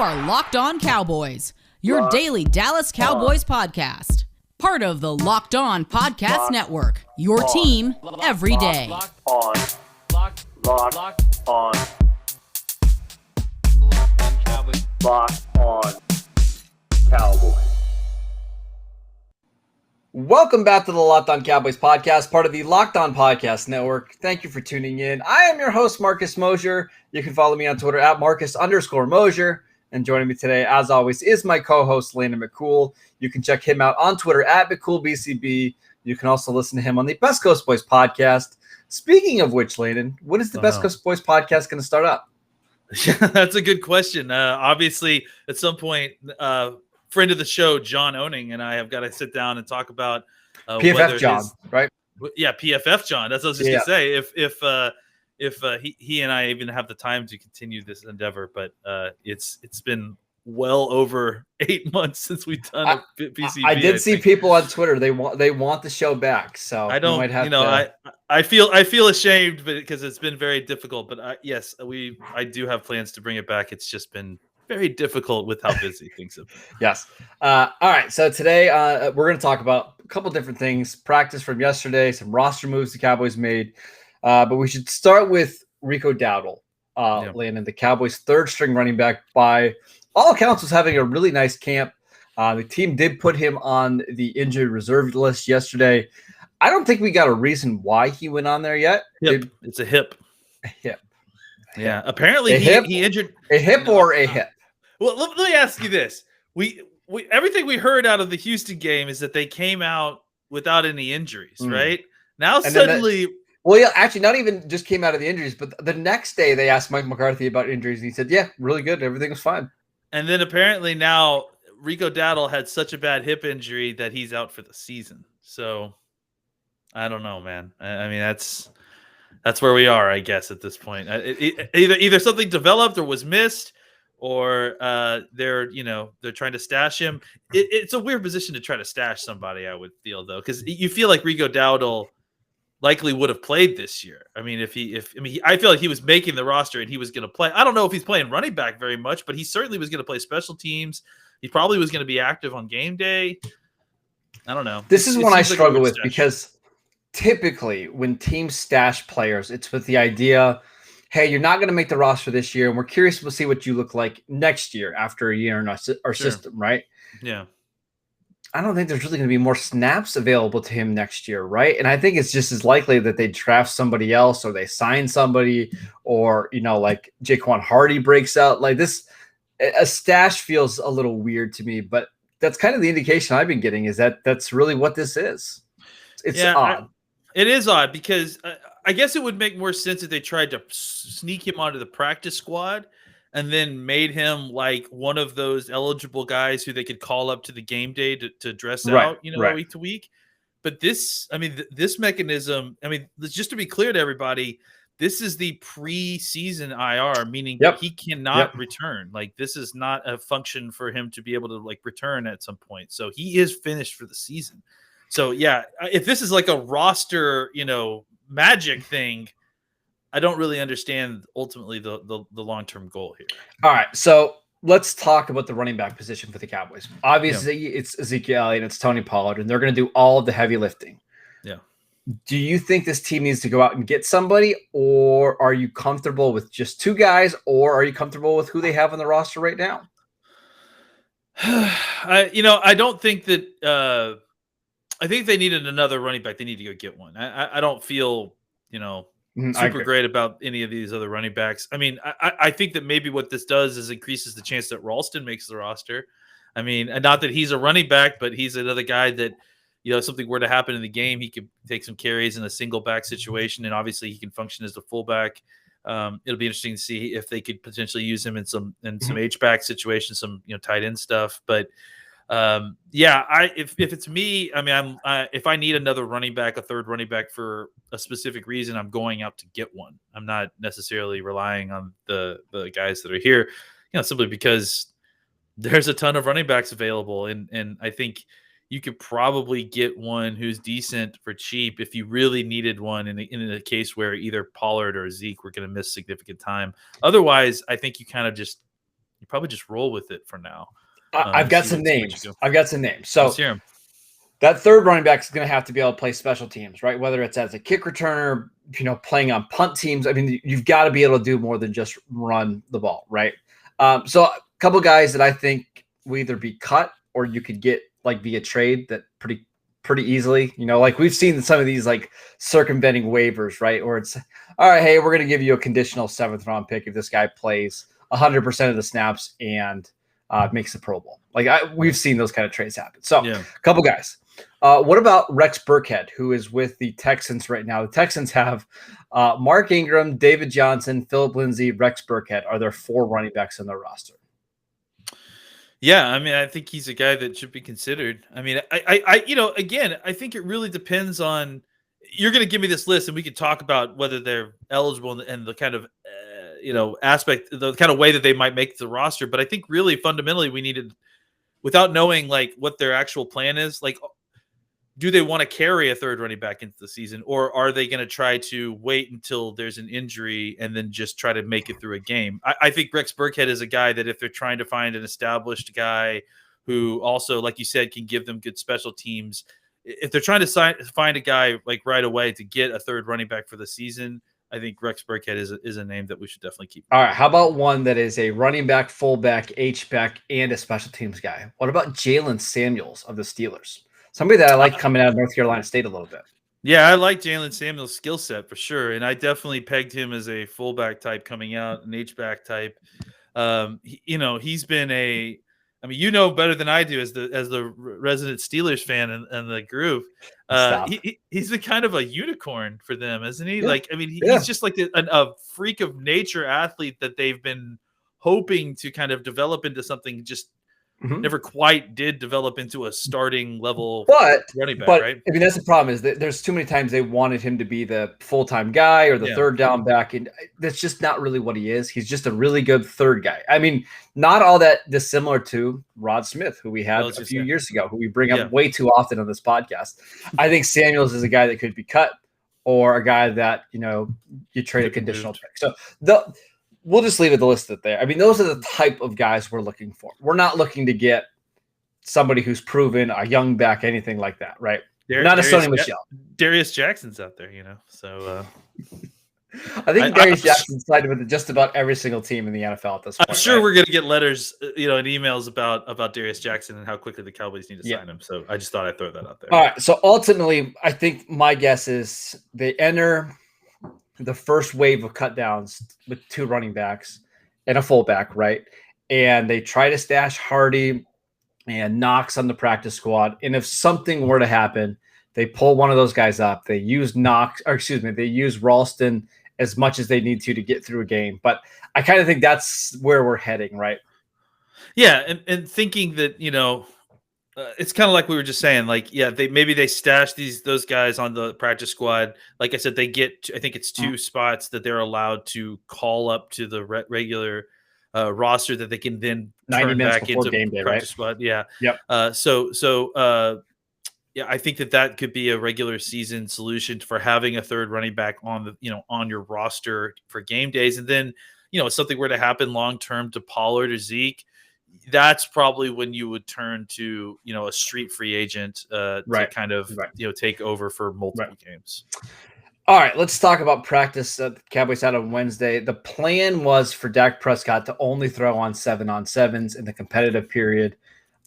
are Locked On Cowboys, your daily Dallas Cowboys podcast. Part of the Locked On Podcast Network, your team every day. Locked on Cowboys. Welcome back to the Locked On Cowboys podcast, part of the Locked On Podcast Network. Thank you for tuning in. I am your host, Marcus Mosher. You can follow me on Twitter at Marcus_Mosher. And joining me today, as always, is my co-host, Landon McCool. You can check him out on Twitter at McCoolBCB. You can also listen to him on the Best Coast Boys podcast. Speaking of which, Landon, when is the Best Coast Boys podcast going to start up? That's a good question. Obviously, at some point, friend of the show, John Owning, and I have got to sit down and talk about PFF John, right? Yeah, PFF John. That's what I was just going to say. If he and I even have the time to continue this endeavor, but it's been well over 8 months since we've done a PCB. I did see people on Twitter. They want the show back. So I don't. I feel ashamed, because it's been very difficult. But yes, I do have plans to bring it back. It's just been very difficult with how busy things have been. Yes. All right. So today we're going to talk about a couple different things. Practice from yesterday, some roster moves the Cowboys made. But we should start with Rico Dowdle, Landon, the Cowboys' third-string running back. By all accounts, was having a really nice camp. The team did put him on the injured reserve list yesterday. I don't think we got a reason why he went on there yet. It's a hip. A hip. Yeah. Apparently, he injured a hip or a hip. Well, let me ask you this: we everything we heard out of the Houston game is that they came out without any injuries, right? Now suddenly. Well, yeah, actually, not even just came out of the injuries, but the next day they asked Mike McCarthy about injuries, and he said, yeah, really good. Everything was fine. And then apparently now Rico Dowdle had such a bad hip injury that he's out for the season. So I don't know, man. I mean, that's where we are, I guess, at this point. Either something developed or was missed, or they're trying to stash him. It's a weird position to try to stash somebody, I would feel, though, because you feel like Rico Dowdle likely would have played this year. I mean, I feel like he was making the roster and he was going to play. I don't know if he's playing running back very much, but he certainly was going to play special teams. He probably was going to be active on game day. I don't know. This is one I struggle with, because typically when teams stash players, it's with the idea, hey, you're not going to make the roster this year, and we're curious to see what you look like next year after a year in our system, right? Yeah. I don't think there's really going to be more snaps available to him next year, right? And I think it's just as likely that they draft somebody else, or they sign somebody, or, like Jaquan Hardy breaks out. Like this, a stash feels a little weird to me, but that's kind of the indication I've been getting, is that that's really what this is. It's odd. It is odd, because I guess it would make more sense if they tried to sneak him onto the practice squad and then made him like one of those eligible guys who they could call up to the game day to dress out, week to week. But this mechanism, just to be clear to everybody, this is the preseason IR, meaning he cannot return. Like, this is not a function for him to be able to return at some point. So he is finished for the season. So yeah, if this is like a roster, magic thing, I don't really understand ultimately the long-term goal here. All right, so let's talk about the running back position for the Cowboys. Obviously, it's Ezekiel Elliott and it's Tony Pollard, and they're going to do all of the heavy lifting. Yeah. Do you think this team needs to go out and get somebody, or are you comfortable with just two guys, or are you comfortable with who they have on the roster right now? I don't think that I think they needed another running back. They need to go get one. I don't feel, super great about any of these other running backs. I mean, I think that maybe what this does is increases the chance that Ralston makes the roster. I mean, and not that he's a running back, but he's another guy that, if something were to happen in the game, he could take some carries in a single back situation, and obviously he can function as a fullback. It'll be interesting to see if they could potentially use him in some H-back situations, some tight end stuff. But if it's me, if I need another running back, a third running back for a specific reason, I'm going out to get one. I'm not necessarily relying on the guys that are here, simply because there's a ton of running backs available. And I think you could probably get one who's decent for cheap if you really needed one in a case where either Pollard or Zeke were going to miss significant time. Otherwise, I think you kind of just probably just roll with it for now. I've got some names. So let's hear 'em. That third running back is going to have to be able to play special teams, right? Whether it's as a kick returner, playing on punt teams. I mean, you've got to be able to do more than just run the ball, right? So a couple guys that I think will either be cut or you could get like via trade that pretty easily. Like we've seen some of these like circumventing waivers, right? Or it's all right, hey, we're going to give you a conditional 7th round pick if this guy plays 100% of the snaps and makes the Pro Bowl. Like we've seen those kind of trades happen. So a couple guys. What about Rex Burkhead, who is with the Texans right now? The Texans have Mark Ingram, David Johnson, Philip Lindsay, Rex Burkhead. Are there 4 running backs on their roster? Yeah, I mean, I think he's a guy that should be considered. I mean, I think it really depends on. You're going to give me this list, and we could talk about whether they're eligible and the kind of aspect, the kind of way that they might make the roster. But I think really fundamentally, we needed, without knowing like what their actual plan is, like, do they want to carry a third running back into the season, or are they going to try to wait until there's an injury and then just try to make it through a game? I think Rex Burkhead is a guy that if they're trying to find an established guy who also, like you said, can give them good special teams, if they're trying to find a guy like right away to get a third running back for the season, I think Rex Burkhead is a name that we should definitely keep. All right. How about one that is a running back, fullback, H-back, and a special teams guy? What about Jalen Samuels of the Steelers? Somebody that I like coming out of North Carolina State a little bit. Yeah, I like Jalen Samuels' skill set for sure, and I definitely pegged him as a fullback type coming out, an H-back type. He's been a. I mean, better than I do as the resident Steelers fan and the group. He's been kind of a unicorn for them, isn't he? Yeah. Like, I mean, he's just like a freak of nature athlete that they've been hoping to kind of develop into something just. Never quite did develop into a starting level running back, right? I mean, that's the problem is that there's too many times they wanted him to be the full-time guy or the third down back, and that's just not really what he is. He's just a really good third guy. I mean, not all that dissimilar to Rod Smith, who we had a few years ago, who we bring up way too often on this podcast. I think Samuels is a guy that could be cut or a guy that, you trade a conditional pick. So we'll just leave it the list there. I mean, those are the type of guys we're looking for. We're not looking to get somebody who's proven a young back, anything like that, right? Not a Sonny Michel. Darius Jackson's out there, So I think Darius Jackson signed with just about every single team in the NFL at this point. I'm sure we're going to get letters, and emails about Darius Jackson and how quickly the Cowboys need to sign him. So I just thought I'd throw that out there. All right. So ultimately, I think my guess is they enter the first wave of cut downs with 2 running backs and a fullback, right? And they try to stash Hardy and Knox on the practice squad. And if something were to happen, they pull one of those guys up. They use they use Ralston as much as they need to get through a game. But I kind of think that's where we're heading, right? Yeah, and thinking that, it's kind of like we were just saying, like, they stash those guys on the practice squad. Like I said, they get, I think it's 2 spots that they're allowed to call up to the regular roster that they can then turn back into game day, practice right? squad. Yeah. Yep. I think that could be a regular season solution for having a third running back on on your roster for game days. And then, if something were to happen long-term to Pollard or Zeke, that's probably when you would turn to, a street free agent to kind of, take over for multiple games. All right, let's talk about practice that the Cowboys had on Wednesday. The plan was for Dak Prescott to only throw on 7-on-7s in the competitive period.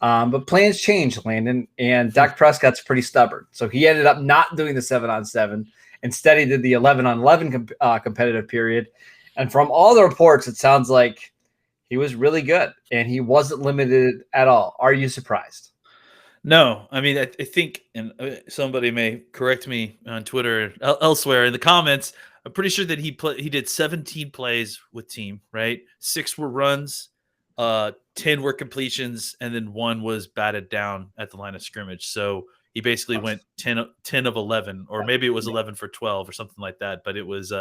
But plans changed, Landon, and Dak Prescott's pretty stubborn. So he ended up not doing the 7-on-7. Instead, he did the 11-on-11 competitive period. And from all the reports, it sounds like he was really good, and he wasn't limited at all. Are you surprised? No. I mean, I think, and somebody may correct me on Twitter or elsewhere in the comments, I'm pretty sure that he did 17 plays with team, right? 6 were runs, 10 were completions, and then 1 was batted down at the line of scrimmage. So he basically went 10 of 11, or maybe it was 11 for 12 or something like that. But it was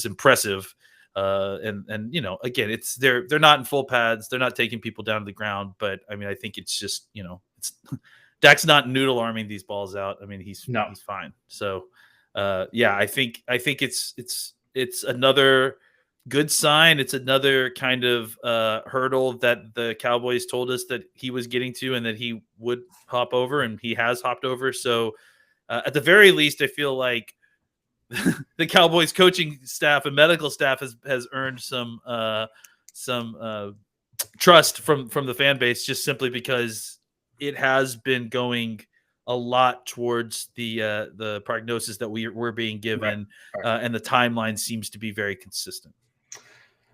impressive. And again, they're not in full pads. They're not taking people down to the ground. But I mean, I think it's just, Dak's not noodle arming these balls out. I mean, he's fine. So, I think it's another good sign. It's another kind of hurdle that the Cowboys told us that he was getting to and that he would hop over, and he has hopped over. So at the very least, I feel like the Cowboys coaching staff and medical staff has earned some trust from the fan base, just simply because it has been going a lot towards the prognosis that we're being given, right. And the timeline seems to be very consistent.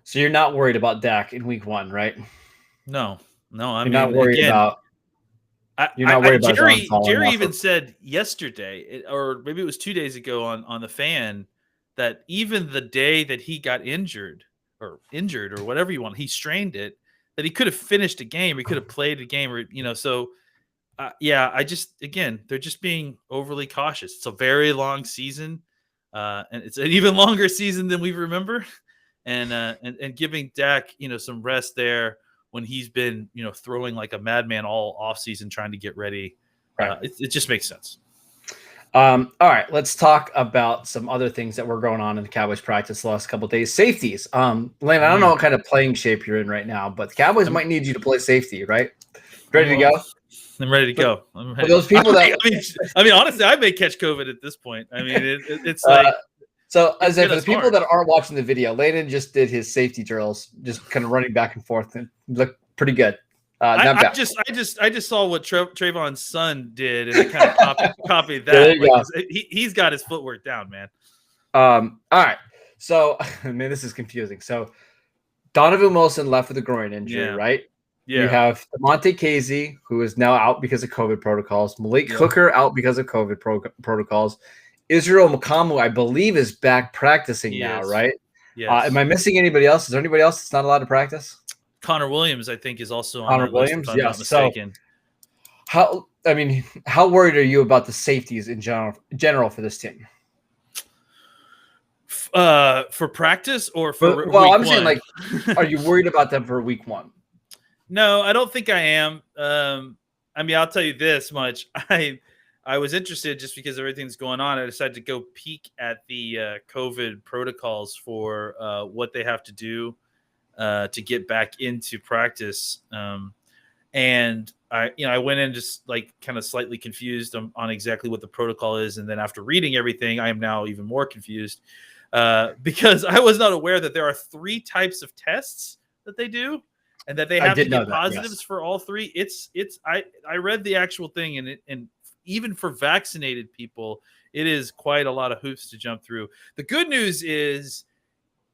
So you're not worried about Dak in week 1, right? No. I mean, not worried about. You're not worried about Jerry even said yesterday, or maybe it was 2 days ago on the Fan, that even the day that he got injured or whatever you want, he strained it, that he could have finished a game, or he could have played a game, or so. I just, again, they're just being overly cautious. It's a very long season, and it's an even longer season than we remember, and giving Dak some rest there when he's been throwing like a madman all offseason trying to get ready. Right. It just makes sense. All right, let's talk about some other things that were going on in the Cowboys practice the last couple of days. Safeties. Landon, I don't know what kind of playing shape you're in right now, but the Cowboys might need you to play safety, right? Ready to go? I'm ready to go. For those people that I mean, honestly, I may catch COVID at this point. I mean, it's like so. As for the people that aren't watching the video, Landon just did his safety drills, just kind of running back and forth, and looked pretty good. I just saw what Trayvon's son did, and I kind of copied that. He's got his footwork down, man. All right. So, man, this is confusing. So, Donovan Wilson left with a groin injury, right? Yeah. You have Monte Casey, who is now out because of COVID protocols. Malik Hooker out because of COVID protocols. Israel McCool, I believe, is back practicing now, right? Yes. Am I missing anybody else? Is there anybody else that's not allowed to practice? Connor Williams, I think, is also on the list, if I'm not mistaken. So, how worried are you about the safeties in general for this team? For practice or for week I'm 1? saying, like, are you worried about them for week 1? No, I don't think I am. I'll tell you this much. I was interested just because everything's going on. I decided to go peek at the COVID protocols for what they have to do to get back into practice. And I went in just like kind of slightly confused on exactly what the protocol is. And then after reading everything, I am now even more confused because I was not aware that there are 3 types of tests that they do, and that they have to get positives for all 3. I read the actual thing, and even for vaccinated people, it is quite a lot of hoops to jump through. The good news is,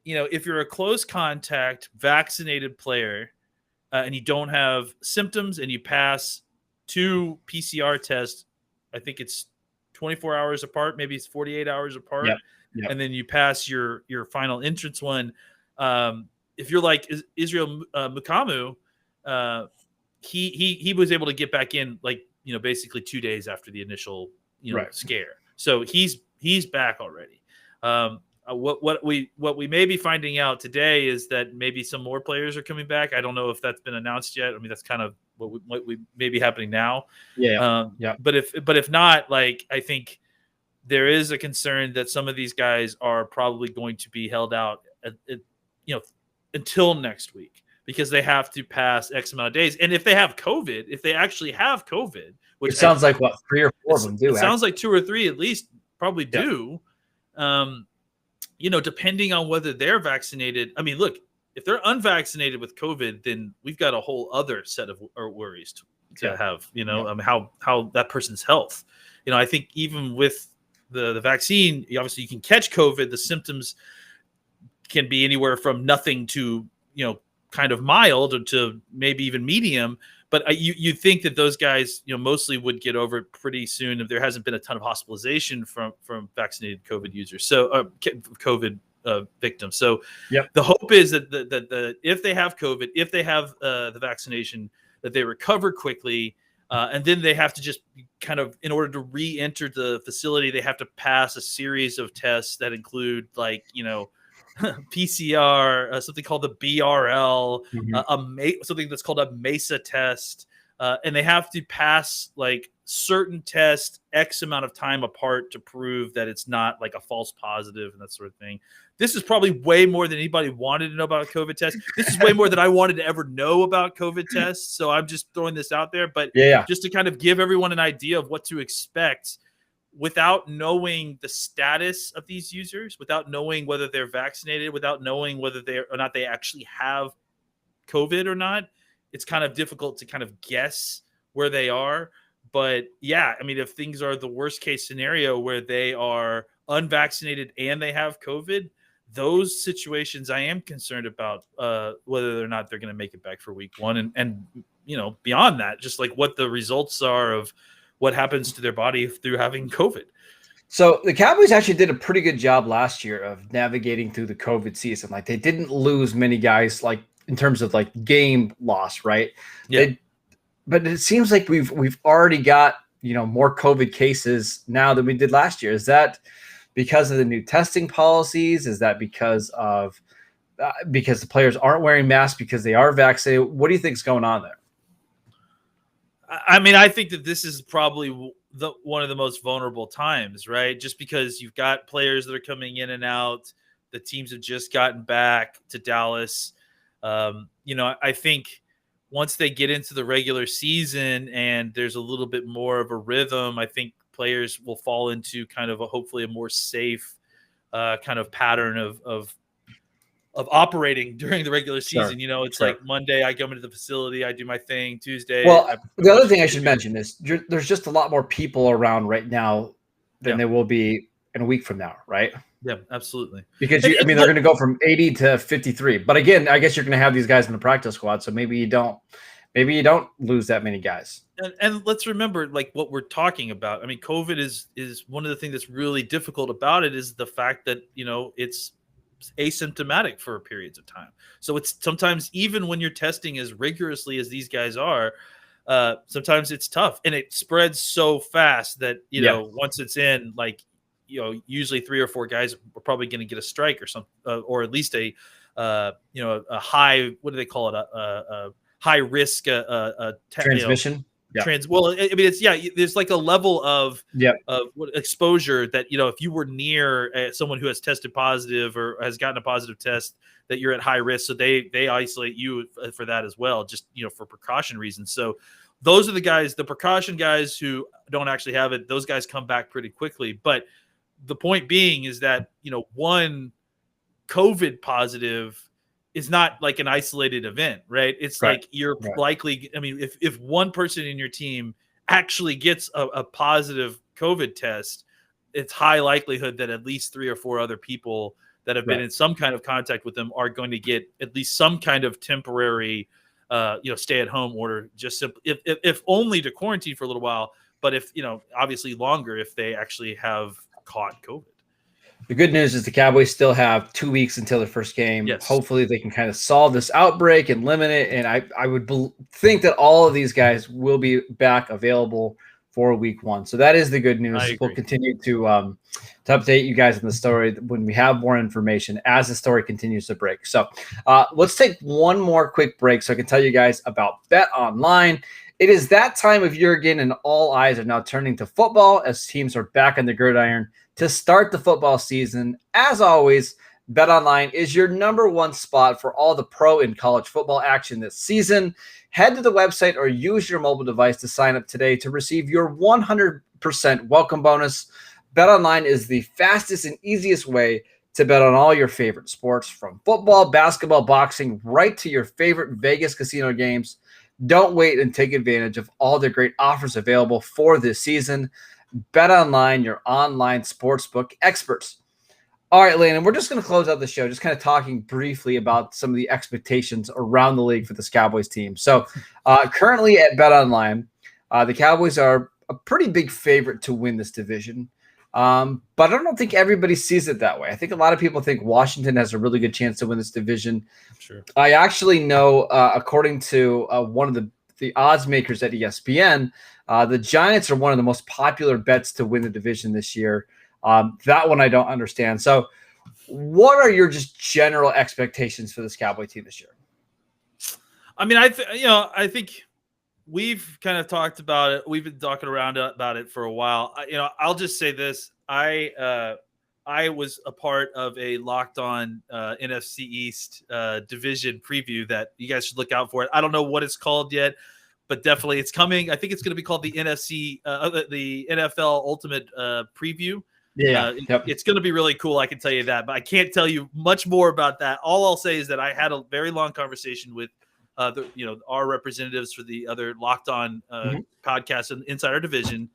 if you're a close contact vaccinated player and you don't have symptoms and you pass 2 PCR tests, I think it's 24 hours apart, maybe it's 48 hours apart, and then you pass your final entrance one. If you're like Israel McCool, he was able to get back in basically 2 days after the initial scare. So he's back already. What we may be finding out today is that maybe some more players are coming back. I don't know if that's been announced yet. I mean, that's kind of what we may be happening now. But if not, like, I think there is a concern that some of these guys are probably going to be held out until next week, because they have to pass X amount of days. And if they have COVID, if they actually have COVID, which it sounds like 3 or 4 of them do. It sounds like 2 or 3 at least probably do. Depending on whether they're vaccinated. I mean, look, if they're unvaccinated with COVID, then we've got a whole other set of worries to have, how that person's health. I think even with the vaccine, obviously you can catch COVID. The symptoms can be anywhere from nothing to, kind of mild, or to maybe even medium. But you think that those guys, mostly would get over it pretty soon if there hasn't been a ton of hospitalization from vaccinated COVID users. So COVID victims. So the hope is that if they have COVID, if they have the vaccination, that they recover quickly. And then they have to just kind of, in order to re-enter the facility, they have to pass a series of tests that include, like, PCR, something called the BRL, something that's called a MESA test, and they have to pass like certain tests X amount of time apart to prove that it's not like a false positive and that sort of thing. This is probably way more than anybody wanted to know about a COVID test. This is way more than I wanted to ever know about COVID tests. So I'm just throwing this out there. But just to kind of give everyone an idea of what to expect without knowing the status of these users, without knowing whether they're vaccinated, without knowing whether they actually have COVID or not, it's kind of difficult to kind of guess where they are. But yeah, I mean, if things are the worst case scenario where they are unvaccinated and they have COVID, those situations I am concerned about whether or not they're going to make it back for week one. And, you know, beyond that, just like what the results are of what happens to their body through having COVID. So the Cowboys actually did a pretty good job last year of navigating through the COVID season. Like they didn't lose many guys, like in terms of like game loss, right? Yeah. But it seems like we've already got, you know, more COVID cases now than we did last year. Is that because of the new testing policies? Is that because the players aren't wearing masks because they are vaccinated? What do you think is going on there? I mean, I think that this is probably one of the most vulnerable times, right? Just because you've got players that are coming in and out. The teams have just gotten back to Dallas. You know, I think once they get into the regular season and there's a little bit more of a rhythm, I think players will fall into kind of hopefully a more safe kind of pattern of operating during the regular season. Sure. You know, it's like Monday I come into the facility, I do my thing. Tuesday. Well, the other thing I should mention is there's just a lot more people around right now than there will be in a week from now, right? Yeah, absolutely. Because they're going to go from 80 to 53. But again, I guess you're going to have these guys in the practice squad, so maybe you don't lose that many guys. And let's remember, like, what we're talking about. I mean, COVID is one of the things that's really difficult about it is the fact that, you know, it's asymptomatic for periods of time. So it's sometimes, even when you're testing as rigorously as these guys are, sometimes it's tough, and it spreads so fast that, you know, once it's in, like, you know, usually 3 or 4 guys are probably going to get a strike or something, or at least a high, what do they call it? A high risk transmission. Well, I mean, there's like a level of exposure that, you know, if you were near someone who has tested positive or has gotten a positive test, that you're at high risk. So they isolate you for that as well, just, you know, for precaution reasons. So those are the guys, the precaution guys who don't actually have it. Those guys come back pretty quickly. But the point being is that, you know, one COVID positive is not like an isolated event, right? It's like you're likely, I mean, if one person in your team actually gets a positive COVID test, it's high likelihood that at least 3 or 4 other people that have been in some kind of contact with them are going to get at least some kind of temporary, stay at home order, just simply, if only to quarantine for a little while, but if, you know, obviously longer if they actually have caught COVID. The good news is the Cowboys still have 2 weeks until their first game. Yes. Hopefully they can kind of solve this outbreak and limit it. And I would think that all of these guys will be back available for week 1. So that is the good news. We'll continue to update you guys on the story when we have more information as the story continues to break. So let's take one more quick break so I can tell you guys about Bet Online. It is that time of year again, and all eyes are now turning to football as teams are back on the gridiron to start the football season. As always, BetOnline is your #1 spot for all the pro and college football action this season. Head to the website or use your mobile device to sign up today to receive your 100% welcome bonus. BetOnline is the fastest and easiest way to bet on all your favorite sports, from football, basketball, boxing, right to your favorite Vegas casino games. Don't wait and take advantage of all the great offers available for this season. BetOnline, your online sportsbook experts. All right, Landon, we're just going to close out the show, just kind of talking briefly about some of the expectations around the league for this Cowboys team. So currently at BetOnline, the Cowboys are a pretty big favorite to win this division. But I don't think everybody sees it that way. I think a lot of people think Washington has a really good chance to win this division. Sure. I actually know, according to one of the odds makers at ESPN, the Giants are one of the most popular bets to win the division this year. That one I don't understand. So what are your just general expectations for this Cowboy team this year? I mean, I think we've kind of talked about it. We've been talking around about it for a while. I'll just say this. I was a part of a Locked On NFC East division preview that you guys should look out for. I don't know what it's called yet, but definitely it's coming. I think it's going to be called the the NFL Ultimate Preview. It's going to be really cool. I can tell you that, but I can't tell you much more about that. All I'll say is that I had a very long conversation with our representatives for the other Locked On podcasts inside our division.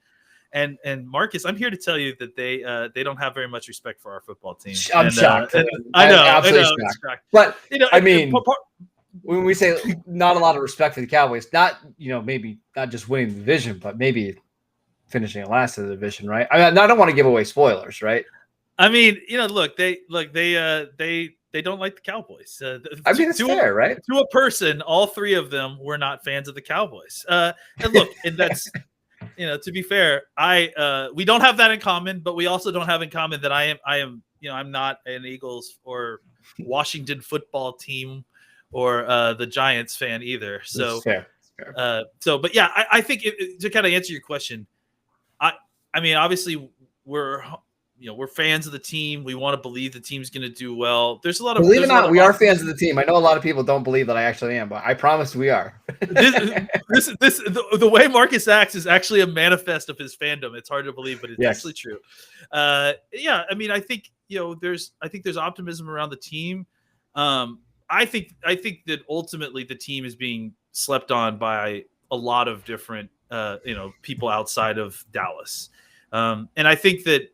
And Marcus, I'm here to tell you that they don't have very much respect for our football team. I'm shocked. I know. Absolutely shocked. But I mean, when we say not a lot of respect for the Cowboys, not maybe not just winning the division, but maybe finishing last in the division, right? I don't want to give away spoilers, right? I mean, look, they don't like the Cowboys. I mean, it's fair, right? To a person, all three of them were not fans of the Cowboys. And look, and that's to be fair, we don't have that in common, but we also don't have in common that I am I'm not an Eagles or Washington football team or the Giants fan either. So fair. But yeah, I think to kind of answer your question, I mean, obviously we're fans of the team. We want to believe the team's going to do well. There's a lot of believe it or not, we are fans of the team. I know a lot of people don't believe that I actually am, but I promise we are. The way Marcus acts is actually a manifest of his fandom. It's hard to believe, but it's actually true. I mean, I think there's optimism around the team. I think that ultimately the team is being slept on by a lot of different people outside of Dallas, and I think that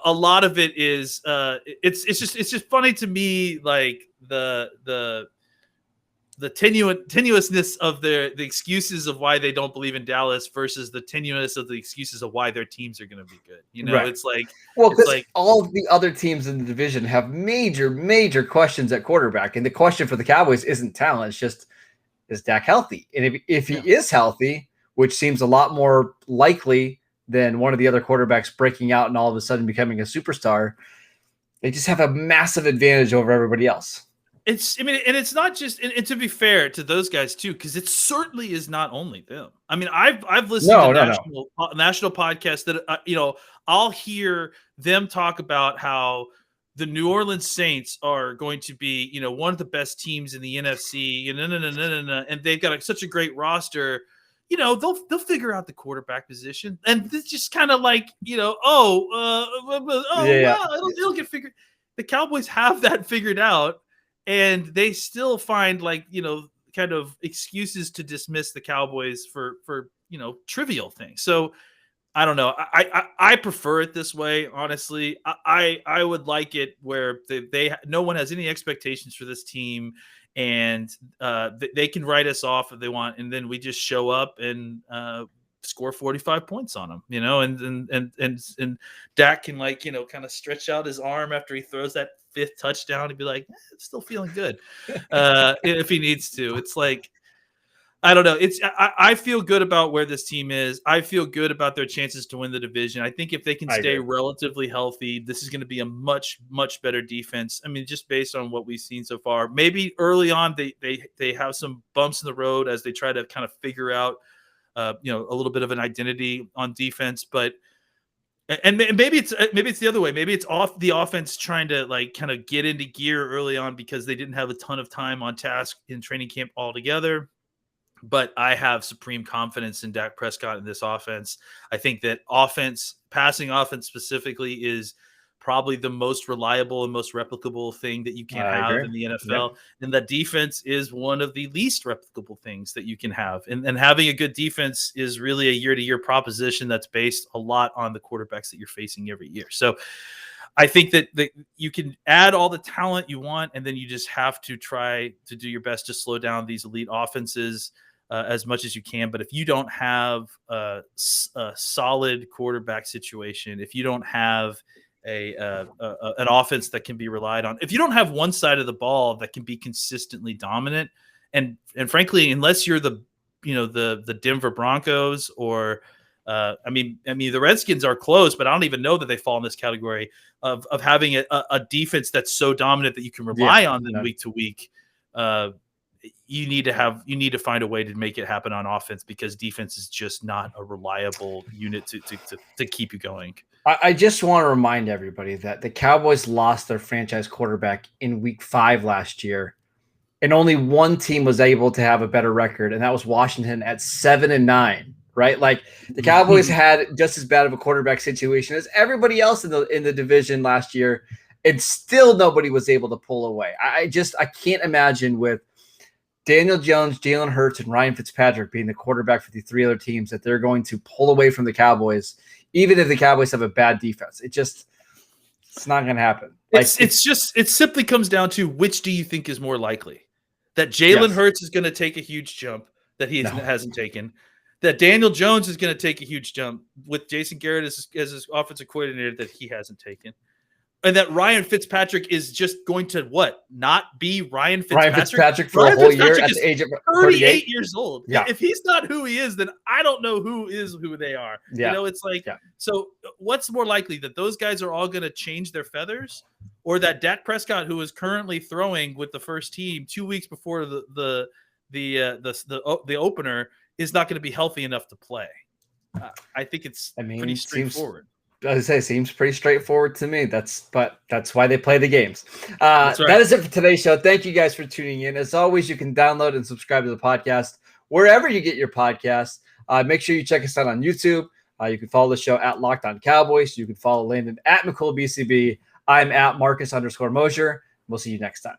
a lot of it is it's just funny to me, like the tenuousness of the excuses of why they don't believe in Dallas versus the tenuousness of the excuses of why their teams are going to be good. Right. It's like, all of the other teams in the division have major questions at quarterback, and the question for the Cowboys isn't talent; it's just, is Dak healthy? And if he is healthy, which seems a lot more likely than one of the other quarterbacks breaking out and all of a sudden becoming a superstar, they just have a massive advantage over everybody else. And it's not just, and to be fair to those guys too, because it certainly is not only them. I mean, I've listened to national podcasts that I'll hear them talk about how the New Orleans Saints are going to be one of the best teams in the NFC, and they've got such a great roster. They'll figure out the quarterback position, and it's just kind of like it'll get figured. The Cowboys have that figured out. And they still find kind of excuses to dismiss the Cowboys for trivial things. So I don't know. I prefer it this way, honestly. I would like it where no one has any expectations for this team, and they can write us off if they want, and then we just show up and score 45 points on them, and Dak can kind of stretch out his arm after he throws that fifth touchdown and be like, still feeling good if he needs to. It's like, I don't know. I feel good about where this team is. I feel good about their chances to win the division. I think if they can stay relatively healthy, this is going to be a much better defense. I mean, just based on what we've seen so far. Maybe early on they have some bumps in the road as they try to kind of figure out a little bit of an identity on defense, but maybe it's the other way. Maybe it's off the offense trying to kind of get into gear early on because they didn't have a ton of time on task in training camp altogether. But I have supreme confidence in Dak Prescott in this offense. I think that passing offense specifically, is probably the most reliable and most replicable thing that you can have in the NFL. Yep. And the defense is one of the least replicable things that you can have. And having a good defense is really a year-to-year proposition that's based a lot on the quarterbacks that you're facing every year. So I think that you can add all the talent you want, and then you just have to try to do your best to slow down these elite offenses as much as you can. But if you don't have a solid quarterback situation, if you don't have an offense that can be relied on, if you don't have one side of the ball that can be consistently dominant, and frankly, unless you're the Denver Broncos or I mean the Redskins are close, but I don't even know that they fall in this category of having a defense that's so dominant that you can rely on them week to week. you need to find a way to make it happen on offense, because defense is just not a reliable unit to keep you going. I just want to remind everybody that the Cowboys lost their franchise quarterback in week 5 last year, and only one team was able to have a better record, and that was Washington at 7-9. Right, like the Cowboys had just as bad of a quarterback situation as everybody else in the division last year, and still nobody was able to pull away. I can't imagine with Daniel Jones, Jalen Hurts, and Ryan Fitzpatrick being the quarterback for the 3 other teams that they're going to pull away from the Cowboys, even if the Cowboys have a bad defense. It's not going to happen. It simply comes down to, which do you think is more likely? That Jalen Hurts is going to take a huge jump that he hasn't taken, that Daniel Jones is going to take a huge jump with Jason Garrett as his offensive coordinator that he hasn't taken, and that Ryan Fitzpatrick is just going to not be Ryan Fitzpatrick? Ryan Fitzpatrick for a whole year at the age of 38 years old. Yeah. If he's not who he is, then I don't know who they are. Yeah. You know, it's like, so what's more likely, that those guys are all going to change their feathers, or that Dak Prescott, who is currently throwing with the first team 2 weeks before the opener, is not going to be healthy enough to play? I think it's pretty straightforward. Seems pretty straightforward to me. That's why they play the games. That's right. That is it for today's show. Thank you guys for tuning in. As always, you can download and subscribe to the podcast wherever you get your podcasts. Make sure you check us out on YouTube. You can follow the show at Locked On Cowboys. You can follow Landon at McCool BCB. I'm at Marcus _Mosher. We'll see you next time.